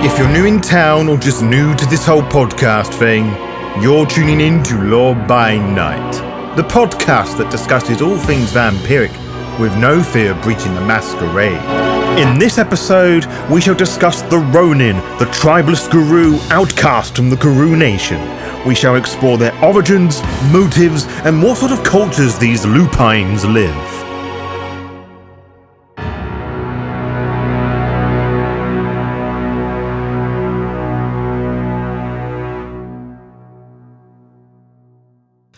If you're new in town or just new to this whole podcast thing, you're tuning in to Law by Night, the podcast that discusses all things vampiric with no fear of breaching the Masquerade. In this episode, we shall discuss the Ronin, the Tribeless Garou outcast from the Garou Nation. We shall explore their origins, motives, and what sort of cultures these Lupines live.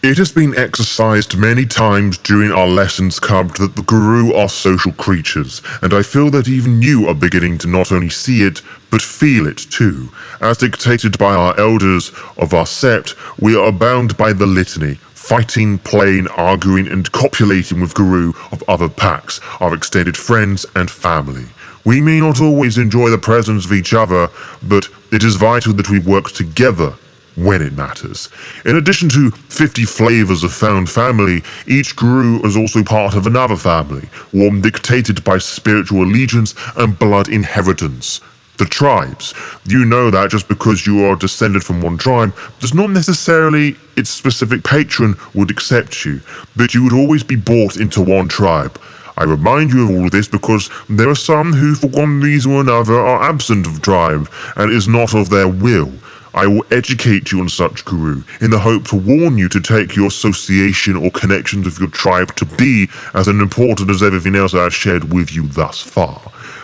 It has been exercised many times during our lessons covered that the Garou are social creatures, and I feel that even you are beginning to not only see it, but feel it too. As dictated by our elders of our sept, we are bound by the litany, fighting, playing, arguing, and copulating with Garou of other packs, our extended friends and family. We may not always enjoy the presence of each other, but it is vital that we work together when it matters. In addition to 50 flavors of found family, each Garou is also part of another family, one dictated by spiritual allegiance and blood inheritance. The tribes. You know that just because you are descended from one tribe does not necessarily its specific patron would accept you, but you would always be brought into one tribe. I remind you of all of this because there are some who for one reason or another are absent of tribe and it is not of their will. I will educate you on such Garou, in the hope to warn you to take your association or connections with your tribe to be as important as everything else I have shared with you thus far.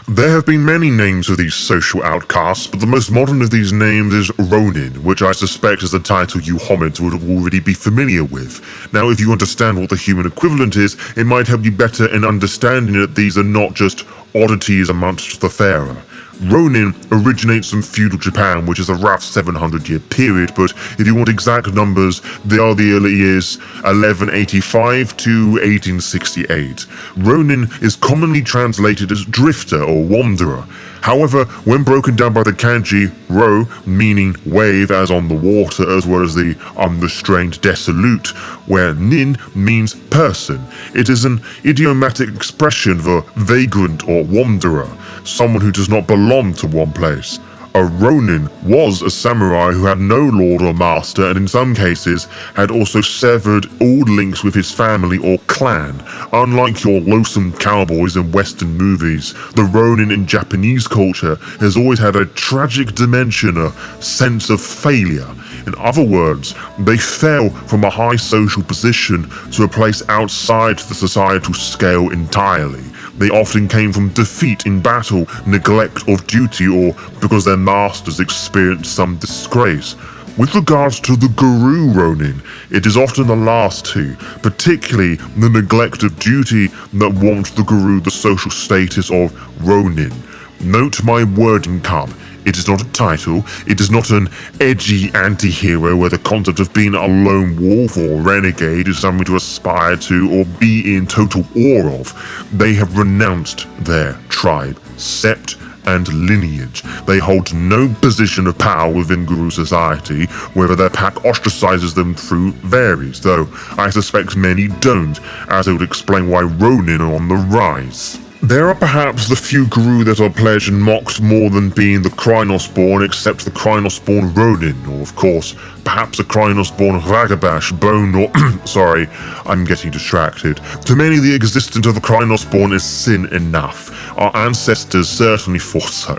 There have been many names of these social outcasts, but the most modern of these names is Ronin, which I suspect is the title you homids would already be familiar with. Now, if you understand what the human equivalent is, it might help you better in understanding that these are not just oddities amongst the fairer. Ronin originates from feudal Japan, which is a rough 700-year period, but if you want exact numbers, they are the early years 1185 to 1868. Ronin is commonly translated as drifter or wanderer. However, when broken down by the kanji, ro, meaning wave as on the water, as well as the unrestrained desolute, where nin means person. It is an idiomatic expression for vagrant or wanderer, someone who does not belong to one place. A Ronin was a samurai who had no lord or master and in some cases had also severed all links with his family or clan. Unlike your loathsome cowboys in Western movies, the Ronin in Japanese culture has always had a tragic dimension, a sense of failure. In other words, they fell from a high social position to a place outside the societal scale entirely. They often came from defeat in battle, neglect of duty, or because their masters experienced some disgrace. With regards to the Garou Ronin, it is often the last two, particularly the neglect of duty that warrants the Garou the social status of Ronin. Note my wording, cub. It is not a title, it is not an edgy anti-hero where the concept of being a lone wolf or renegade is something to aspire to or be in total awe of. They have renounced their tribe, sept, and lineage. They hold no position of power within Garou society. Whether their pack ostracizes them through varies, though I suspect many don't, as it would explain why Ronin are on the rise. There are perhaps the few Garou that are pledged and mocked more than being the Krynos-born, except the Krynos-born Ronin, or of course, perhaps a Krynos-born Ragabash, Bone, or sorry, I'm getting distracted. To many, the existence of the Krynos-born is sin enough. Our ancestors certainly thought so.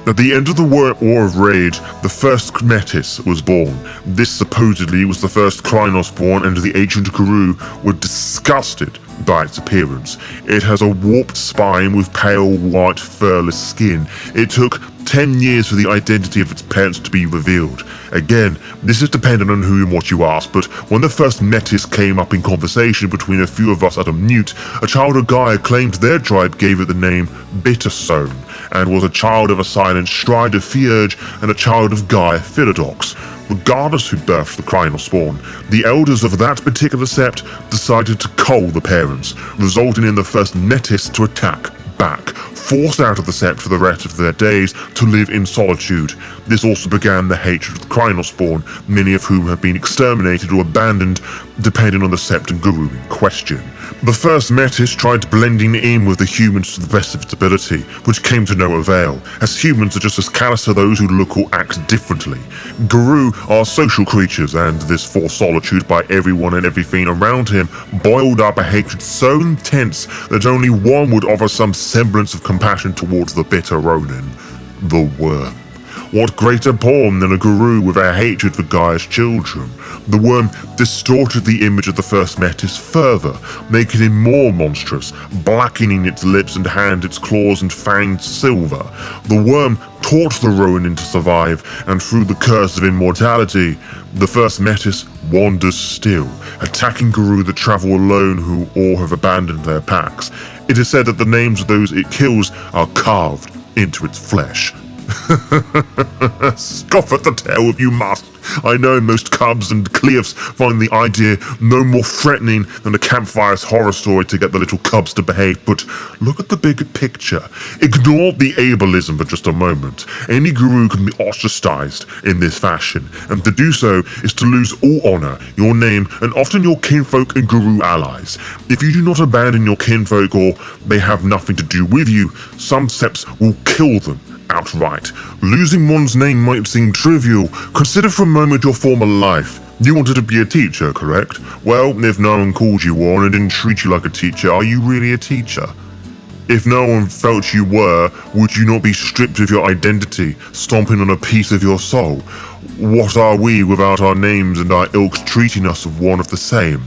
At the end of the War of Rage, the first Metis was born. This supposedly was the first Krynos-born, and the ancient Garou were disgusted by its appearance. It has a warped spine with pale white furless skin. It took 10 years for the identity of its parents to be revealed. Again, this is dependent on who and what you ask, but when the first Metis came up in conversation between a few of us at a mute, a child of Gaia claimed their tribe gave it the name Bitterstone, and was a child of a silent Strider Theurge and a child of Gaia Philodox. Regardless who birthed the Krynos-born, the elders of that particular sept decided to cull the parents, resulting in the first Metis to attack back, forced out of the sept for the rest of their days to live in solitude. This also began the hatred of the Krynos-born, many of whom have been exterminated or abandoned depending on the sept and guru in question. The first Metis tried blending in with the humans to the best of its ability, which came to no avail, as humans are just as callous to those who look or act differently. Garou are social creatures, and this forced solitude by everyone and everything around him boiled up a hatred so intense that only one would offer some semblance of compassion towards the bitter Ronin: the worm. What greater pawn than a Garou with a hatred for Gaia's children? The worm distorted the image of the first Metis further, making him more monstrous, blackening its lips and hand, its claws and fangs silver. The worm taught the Ronin to survive, and through the curse of immortality, the first Metis wanders still, attacking Garou that travel alone who all have abandoned their packs. It is said that the names of those it kills are carved into its flesh. Scoff at the tale if you must. I know most cubs and cliffs find the idea no more threatening than a campfire's horror story to get the little cubs to behave, but look at the bigger picture. Ignore the ableism for just a moment. Any Garou can be ostracized in this fashion, and to do so is to lose all honor, your name, and often your kinfolk and Garou allies. If you do not abandon your kinfolk or they have nothing to do with you, some septs will kill them outright. Losing one's name might seem trivial. Consider for a moment your former life. You wanted to be a teacher, correct? Well, if no one called you one and didn't treat you like a teacher, are you really a teacher? If no one felt you were, would you not be stripped of your identity, stomping on a piece of your soul? What are we without our names and our ilks treating us as one of the same?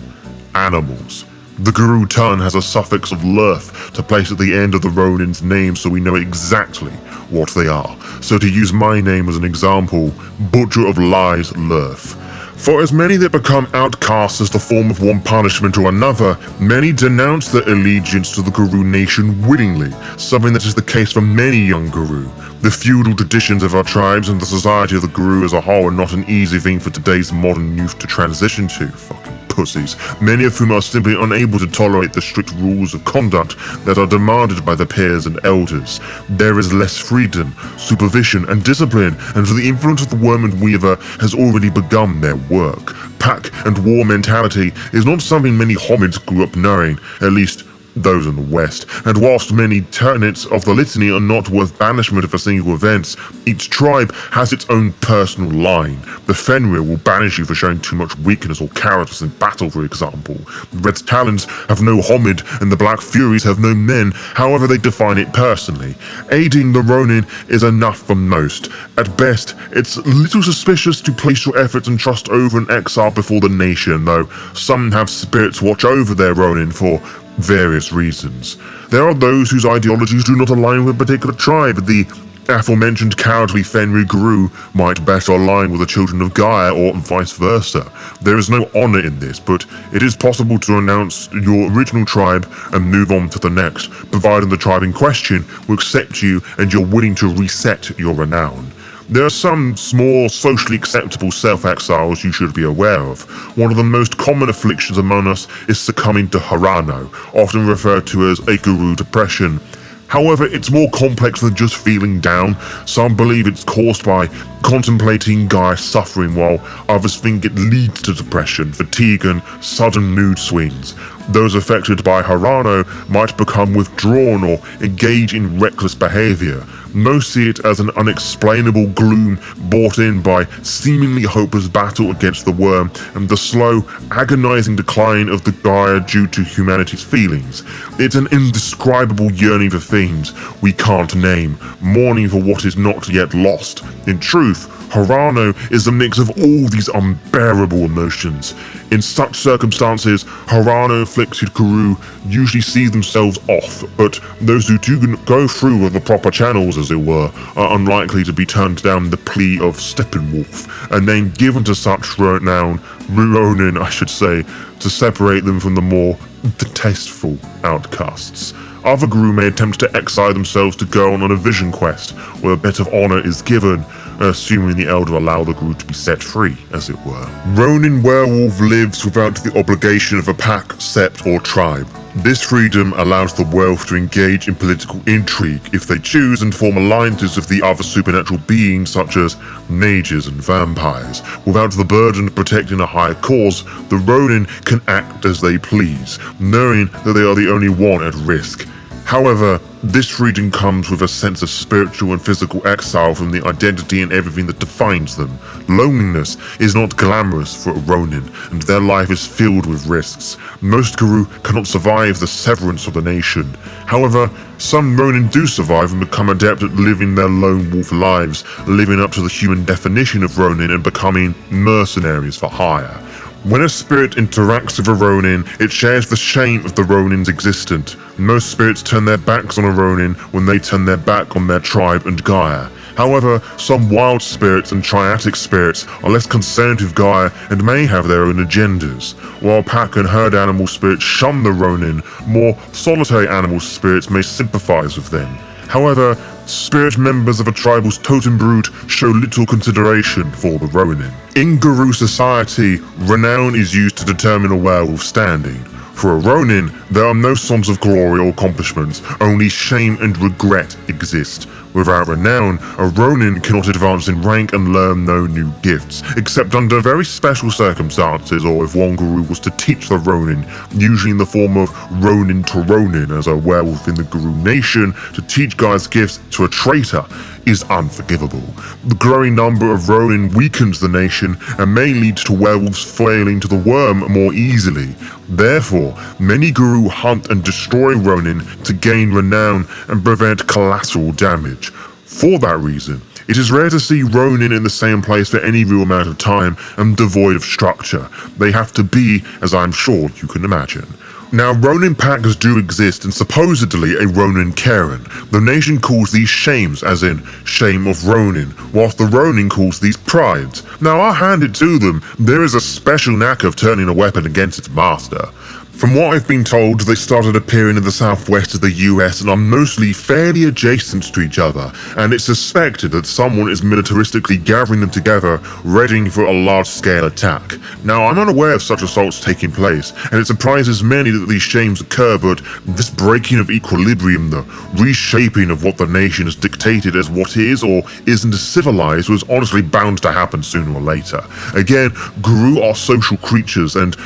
Animals. The Garou tongue has a suffix of lerth to place at the end of the Ronin's name so we know exactly what they are. So to use my name as an example, Butcher of Lies Lerth. For as many that become outcasts as the form of one punishment or another, many denounce their allegiance to the Garou Nation willingly, something that is the case for many young Garou. The feudal traditions of our tribes and the society of the Garou as a whole are not an easy thing for today's modern youth to transition to. Fucking pussies, many of whom are simply unable to tolerate the strict rules of conduct that are demanded by their peers and elders. There is less freedom, supervision, and discipline, and the influence of the Worm and Weaver has already begun their work. Pack and war mentality is not something many homids grew up knowing, at least those in the West, and whilst many tenets of the litany are not worth banishment for single events, each tribe has its own personal line. The Fenrir will banish you for showing too much weakness or cowardice in battle, for example. The Red Talons have no homid, and the Black Furies have no men, however they define it personally. Aiding the Ronin is enough for most. At best, it's a little suspicious to place your efforts and trust over an exile before the nation, though some have spirits watch over their Ronin for various reasons. There are those whose ideologies do not align with a particular tribe. The aforementioned cowardly Fenrir Garou might better align with the children of Gaia or vice versa. There is no honor in this, but it is possible to renounce your original tribe and move on to the next, providing the tribe in question will accept you and you're willing to reset your renown. There are some small, socially acceptable self-exiles you should be aware of. One of the most common afflictions among us is succumbing to Harano, often referred to as a Garou depression. However, it's more complex than just feeling down. Some believe it's caused by contemplating Gaia's suffering, while others think it leads to depression, fatigue, and sudden mood swings. Those affected by Harano might become withdrawn or engage in reckless behavior. Most see it as an unexplainable gloom brought in by seemingly hopeless battle against the worm and the slow, agonizing decline of the Gaia due to humanity's feelings. It's an indescribable yearning for things we can't name, mourning for what is not yet lost. In truth, Harano is a mix of all these unbearable emotions. In such circumstances, Harano-afflicted Garou usually see themselves off, but those who do go through with the proper channels, as it were, are unlikely to be turned down the plea of Steppenwolf, a name given to such renown, Ronin I should say, to separate them from the more distasteful outcasts. Other Garou may attempt to exile themselves to go on a vision quest, where a bit of honor is given, assuming the Elder allow the Garou to be set free, as it were. Ronin Werewolf lives without the obligation of a pack, sept, or tribe. This freedom allows the werewolf to engage in political intrigue if they choose and form alliances with the other supernatural beings such as mages and vampires. Without the burden of protecting a higher cause, the Ronin can act as they please, knowing that they are the only one at risk. However, this freedom comes with a sense of spiritual and physical exile from the identity and everything that defines them. Loneliness is not glamorous for a Ronin, and their life is filled with risks. Most Garou cannot survive the severance of the nation. However, some Ronin do survive and become adept at living their lone wolf lives, living up to the human definition of Ronin and becoming mercenaries for hire. When a spirit interacts with a Ronin, it shares the shame of the Ronin's existence. Most spirits turn their backs on a Ronin when they turn their back on their tribe and Gaia. However, some wild spirits and triatic spirits are less concerned with Gaia and may have their own agendas. While pack and herd animal spirits shun the Ronin, more solitary animal spirits may sympathize with them. However, spirit members of a tribal's totem brood show little consideration for the Ronin. In Garou society, renown is used to determine a werewolf's standing. For a Ronin, there are no songs of glory or accomplishments, only shame and regret exist. Without renown, a Ronin cannot advance in rank and learn no new gifts, except under very special circumstances or if one Garou was to teach the Ronin, usually in the form of Ronin to Ronin as a werewolf in the Garou Nation, to teach Gaia's gifts to a traitor is unforgivable. The growing number of Ronin weakens the nation and may lead to werewolves flailing to the worm more easily. Therefore, many Garou hunt and destroy Ronin to gain renown and prevent collateral damage. For that reason, it is rare to see Ronin in the same place for any real amount of time and devoid of structure. They have to be, as I'm sure you can imagine. Now, Ronin packs do exist and supposedly a Ronin Karen. The nation calls these shames, as in shame of Ronin, whilst the Ronin calls these prides. Now, I'll hand it to them, there is a special knack of turning a weapon against its master. From what I've been told, they started appearing in the southwest of the US and are mostly fairly adjacent to each other, and it's suspected that someone is militaristically gathering them together, readying for a large-scale attack. Now, I'm unaware of such assaults taking place, and it surprises many that these shames occur, but this breaking of equilibrium, the reshaping of what the nation has dictated as what is or isn't civilized, was honestly bound to happen sooner or later. Again, Garou are social creatures, and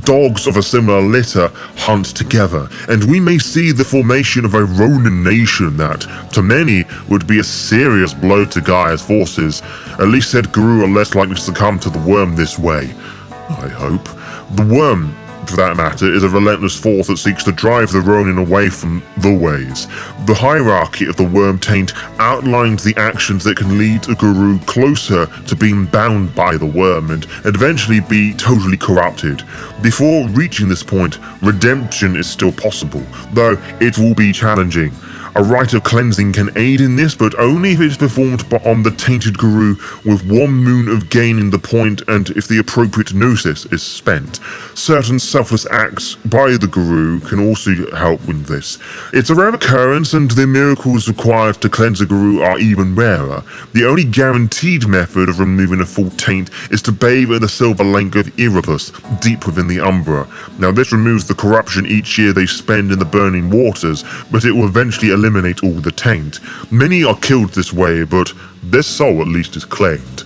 dogs of a similar litter hunt together, and we may see the formation of a Ronin nation that, to many, would be a serious blow to Gaia's forces. At least said Garou are less likely to succumb to the worm this way. I hope. The worm, for that matter, is a relentless force that seeks to drive the Ronin away from the ways. The hierarchy of the worm taint outlines the actions that can lead a Garou closer to being bound by the worm and eventually be totally corrupted. Before reaching this point, redemption is still possible, though it will be challenging. A rite of cleansing can aid in this, but only if it is performed on the tainted Garou with 1 moon of gaining the point and if the appropriate gnosis is spent. Certain selfless acts by the Garou can also help with this. It's a rare occurrence, and the miracles required to cleanse a Garou are even rarer. The only guaranteed method of removing a full taint is to bathe in the silver lake of Erebus, deep within the Umbra. Now, this removes the corruption each year they spend in the burning waters, but it will eventually eliminate all the taint. Many are killed this way, but their soul at least is claimed.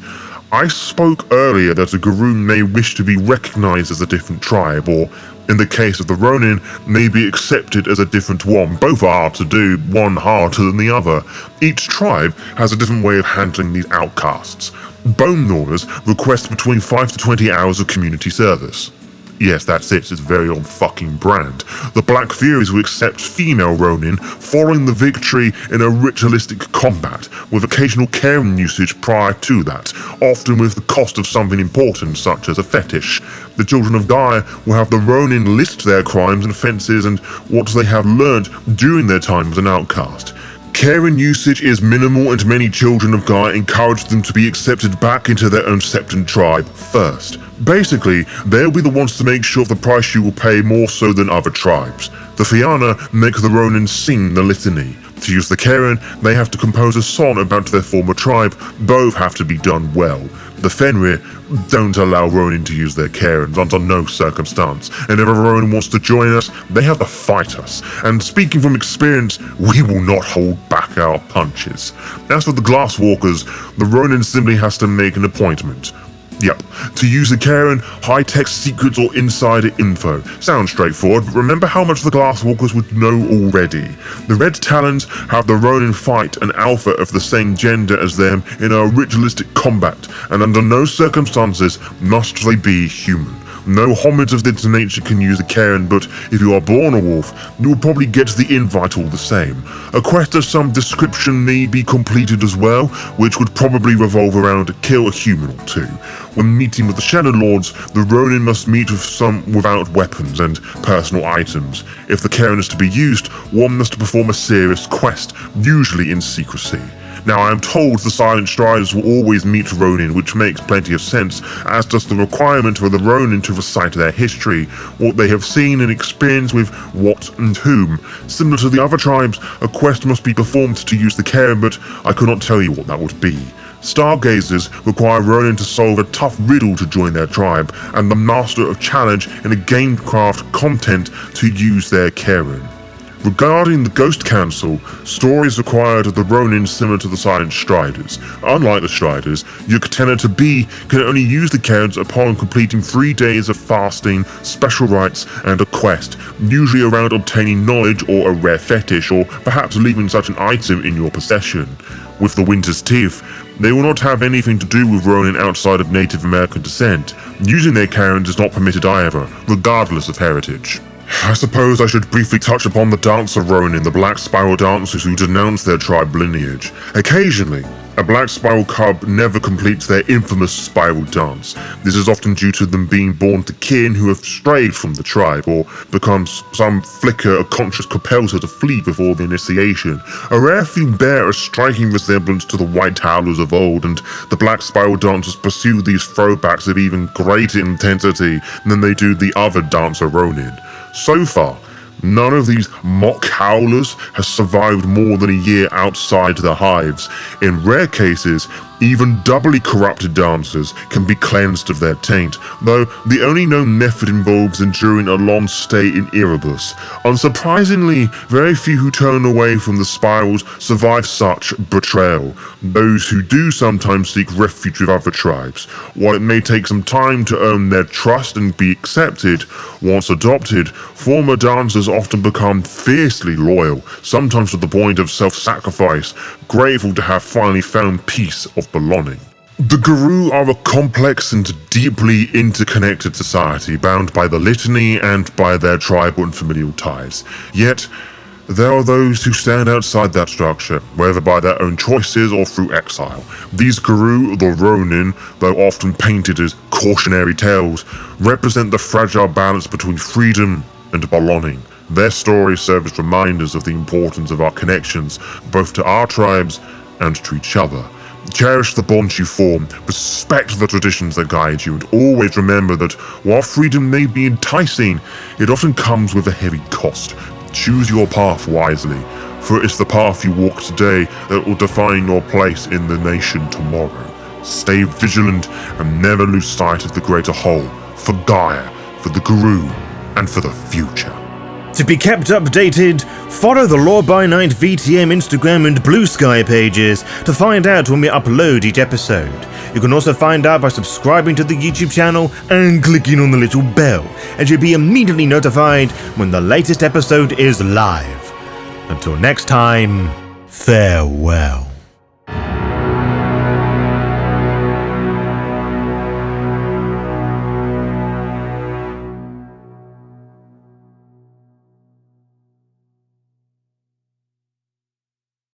I spoke earlier that a Garou may wish to be recognized as a different tribe, or, in the case of the Ronin, may be accepted as a different one. Both are hard to do, one harder than the other. Each tribe has a different way of handling these outcasts. Bone Gnawers request between 5 to 20 hours of community service. Yes, that's it, it's very on fucking brand. The Black Furies will accept female Ronin following the victory in a ritualistic combat, with occasional Karen usage prior to that, often with the cost of something important such as a fetish. The Children of Gaia will have the Ronin list their crimes and offences and what they have learned during their time as an outcast. Karen usage is minimal, and many Children of Gaia encourage them to be accepted back into their own Septon tribe first. Basically, they'll be the ones to make sure of the price you will pay more so than other tribes. The Fianna make the Ronin sing the litany. To use the Karen, they have to compose a song about their former tribe. Both have to be done well. The Fenrir don't allow Ronin to use their Karens under no circumstance, and if a Ronin wants to join us, they have to fight us. And speaking from experience, we will not hold back our punches. As for the Glasswalkers, the Ronin simply has to make an appointment. Yep, to use the Karen, high-tech secrets or insider info. Sounds straightforward, but remember how much the Glasswalkers would know already. The Red Talons have the Ronin fight an alpha of the same gender as them in a ritualistic combat, and under no circumstances must they be human. No homids of this nature can use a Karen, but if you are born a wolf, you will probably get the invite all the same. A quest of some description may be completed as well, which would probably revolve around to kill a human or two. When meeting with the Shadow Lords, the Ronin must meet with some without weapons and personal items. If the Karen is to be used, one must perform a serious quest, usually in secrecy. Now, I am told the Silent Striders will always meet Ronin, which makes plenty of sense, as does the requirement for the Ronin to recite their history, what they have seen and experienced with what and whom. Similar to the other tribes, a quest must be performed to use the Karen, but I could not tell you what that would be. Stargazers require Ronin to solve a tough riddle to join their tribe, and the Master of Challenge in a Gamecraft content to use their Karen. Regarding the Ghost Council, stories required of the Ronin similar to the Silent Striders. Unlike the Striders, your Katana to be can only use the Karens upon completing 3 days of fasting, special rites, and a quest, usually around obtaining knowledge or a rare fetish, or perhaps leaving such an item in your possession. With the Winter's Teeth, they will not have anything to do with Ronin outside of Native American descent. Using their Karens is not permitted either, regardless of heritage. I suppose I should briefly touch upon the Dancer Ronin, the Black Spiral dancers who denounce their tribe lineage. Occasionally, a Black Spiral cub never completes their infamous spiral dance. This is often due to them being born to kin who have strayed from the tribe, or becomes some flicker of conscience compels her to flee before the initiation. A rare few bear a striking resemblance to the White Howlers of old, and the Black Spiral dancers pursue these throwbacks of even greater intensity than they do the other Dancer Ronin. So far, none of these mock howlers has survived more than a year outside the hives. In rare cases, even doubly corrupted dancers can be cleansed of their taint, though the only known method involves enduring a long stay in Erebus. Unsurprisingly, very few who turn away from the spirals survive such betrayal. Those who do sometimes seek refuge with other tribes. While it may take some time to earn their trust and be accepted, once adopted, former dancers often become fiercely loyal, sometimes to the point of self-sacrifice, grateful to have finally found peace of belonging. The Garou are a complex and deeply interconnected society, bound by the litany and by their tribal and familial ties. Yet, there are those who stand outside that structure, whether by their own choices or through exile. These Garou, the Ronin, though often painted as cautionary tales, represent the fragile balance between freedom and belonging. Their stories serve as reminders of the importance of our connections, both to our tribes and to each other. Cherish the bonds you form, respect the traditions that guide you, and always remember that while freedom may be enticing, it often comes with a heavy cost. Choose your path wisely, for it's the path you walk today that will define your place in the nation tomorrow. Stay vigilant and never lose sight of the greater whole, for Gaia, for the Garou, and for the future. To be kept updated, follow the Lore by Night VTM Instagram and Blue Sky pages to find out when we upload each episode. You can also find out by subscribing to the YouTube channel and clicking on the little bell, and you'll be immediately notified when the latest episode is live. Until next time, farewell.